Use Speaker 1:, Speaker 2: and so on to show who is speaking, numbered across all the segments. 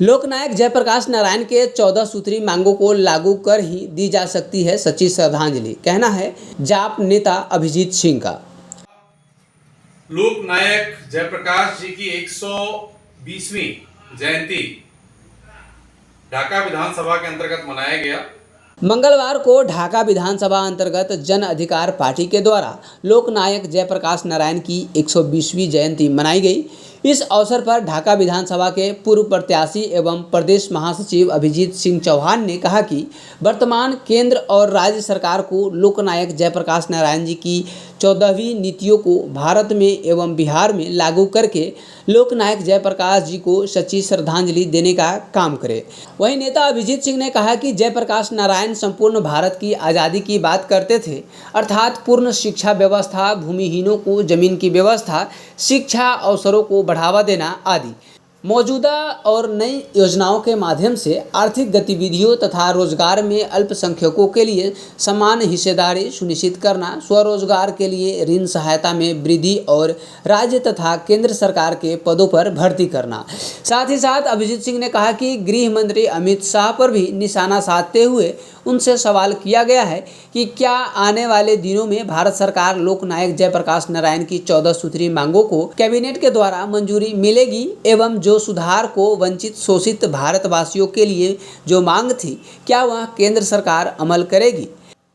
Speaker 1: लोकनायक जयप्रकाश नारायण के 14 सूत्री मांगों को लागू कर ही दी जा सकती है सच्ची श्रद्धांजलि, कहना है जाप नेता अभिजीत सिंह का।
Speaker 2: लोकनायक जयप्रकाश जी की 120वीं जयंती ढाका विधानसभा के अंतर्गत मनाया गया।
Speaker 1: मंगलवार को ढाका विधानसभा अंतर्गत जन अधिकार पार्टी के द्वारा लोकनायक जयप्रकाश नारायण की 120वीं जयंती मनाई गई। इस अवसर पर ढाका विधानसभा के पूर्व प्रत्याशी एवं प्रदेश महासचिव अभिजीत सिंह चौहान ने कहा कि वर्तमान केंद्र और राज्य सरकार को लोकनायक जयप्रकाश नारायण जी की 14वीं नीतियों को भारत में एवं बिहार में लागू करके लोकनायक जयप्रकाश जी को सच्ची श्रद्धांजलि देने का काम करे। वहीं नेता अभिजीत सिंह ने कहा कि जयप्रकाश नारायण संपूर्ण भारत की आज़ादी की बात करते थे, अर्थात पूर्ण शिक्षा व्यवस्था, भूमिहीनों को जमीन की व्यवस्था, शिक्षा अवसरों को बढ़ावा देना आदि। मौजूदा और नई योजनाओं के माध्यम से आर्थिक गतिविधियों तथा रोजगार में अल्पसंख्यकों के लिए समान हिस्सेदारी सुनिश्चित करना, स्वरोजगार के लिए ऋण सहायता में वृद्धि और राज्य तथा केंद्र सरकार के पदों पर भर्ती करना। साथ ही साथ अभिजीत सिंह ने कहा कि गृह मंत्री अमित शाह पर भी निशाना साधते हुए उनसे सवाल किया गया है कि क्या आने वाले दिनों में भारत सरकार लोकनायक जयप्रकाश नारायण की 14 सूत्री मांगों को कैबिनेट के द्वारा मंजूरी मिलेगी एवं जो सुधार को वंचित शोषित भारतवासियों के लिए जो मांग थी, क्या वह केंद्र सरकार अमल करेगी।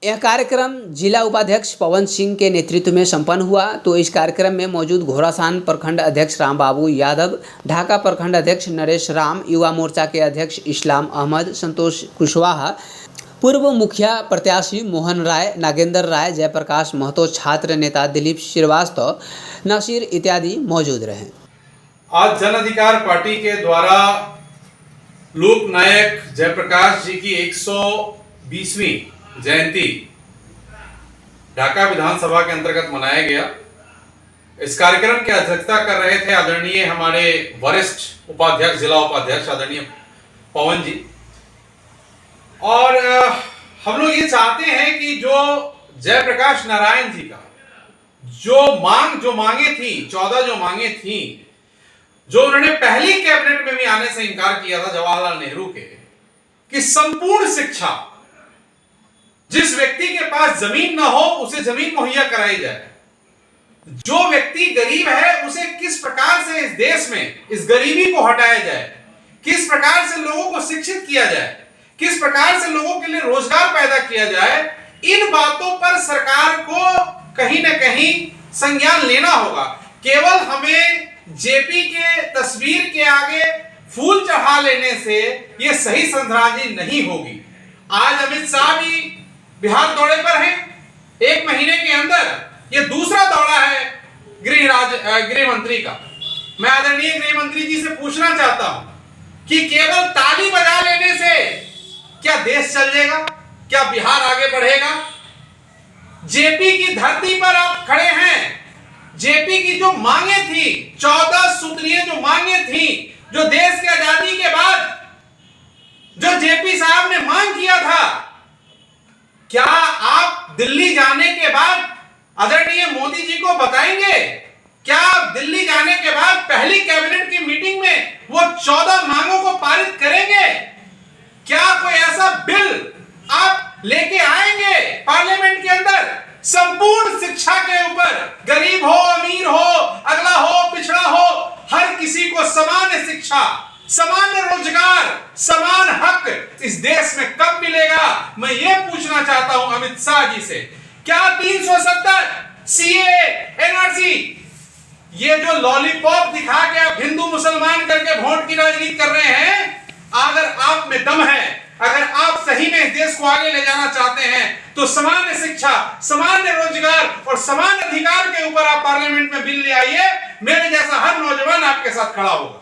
Speaker 1: यह कार्यक्रम जिला उपाध्यक्ष पवन सिंह के नेतृत्व में संपन्न हुआ। तो इस कार्यक्रम में मौजूद घोड़ासान प्रखंड अध्यक्ष रामबाबू यादव, ढाका प्रखंड अध्यक्ष नरेश राम, युवा मोर्चा के अध्यक्ष इस्लाम अहमद, संतोष कुशवाहा, पूर्व मुखिया प्रत्याशी मोहन राय, नागेंद्र राय, जयप्रकाश महतो, छात्र नेता दिलीप श्रीवास्तव, नासिर इत्यादि मौजूद रहे।
Speaker 2: आज जन अधिकार पार्टी के द्वारा लोकनायक जयप्रकाश जी की 120वीं जयंती ढाका विधानसभा के अंतर्गत मनाया गया। इस कार्यक्रम की अध्यक्षता कर रहे थे आदरणीय हमारे वरिष्ठ उपाध्यक्ष, जिला उपाध्यक्ष आदरणीय पवन जी। और हम लोग ये चाहते हैं कि जो जयप्रकाश नारायण जी का जो मांगे थी, 14 जो मांगे थी, जो उन्होंने पहली कैबिनेट में भी आने से इनकार किया था जवाहरलाल नेहरू के, कि संपूर्ण शिक्षा, जिस व्यक्ति के पास जमीन ना हो उसे जमीन मुहैया कराई जाए, जो व्यक्ति गरीब है उसे किस प्रकार से इस देश में इस गरीबी को हटाया जाए, किस प्रकार से लोगों को शिक्षित किया जाए, किस प्रकार से लोगों के लिए रोजगार पैदा किया जाए, इन बातों पर सरकार को कहीं ना कहीं संज्ञान लेना होगा। केवल हमें जेपी के तस्वीर के आगे फूल चढ़ा लेने से यह सही श्रद्धांजलि नहीं होगी। आज अमित शाह भी बिहार दौरे पर हैं। 1 महीने के अंदर यह दूसरा दौरा है गृह मंत्री का। मैं आदरणीय गृह मंत्री जी से पूछना चाहता हूं कि केवल ताली बजा लेने से क्या देश चल जाएगा? क्या बिहार आगे बढ़ेगा? जेपी की धरती पर आप खड़े हैं। जेपी की जो मांगे थी, 14 सूत्रीय जो मांगे थी, जो देश की आजादी के बाद जो जेपी साहब ने मांग किया था, क्या आप दिल्ली जाने के बाद आदरणीय मोदी जी को बताएंगे? क्या आप दिल्ली जाने के बाद पहली कैबिनेट की मीटिंग में वो 14 मांगों को पारित करेंगे? क्या कोई ऐसा बिल आप लेके आएंगे पार्लियामेंट के अंदर संपूर्ण शिक्षा के ऊपर? गरीब हो, अमीर हो, अगला हो, पिछड़ा हो, हर किसी को समान शिक्षा, समान रोजगार, समान हक इस देश में कब मिलेगा? मैं ये पूछना चाहता हूं अमित शाह जी से। क्या 370 सीए, एनआरसी, ये जो लॉलीपॉप दिखा के आप हिंदू मुसलमान करके वोट की राजनीति कर रहे हैं, अगर आप में दम है, अगर आप सही में इस देश को आगे ले जाना चाहते हैं, तो समान शिक्षा, समान रोजगार और समान अधिकार के ऊपर आप पार्लियामेंट में बिल ले आइए। मेरे जैसा हर नौजवान आपके साथ खड़ा होगा।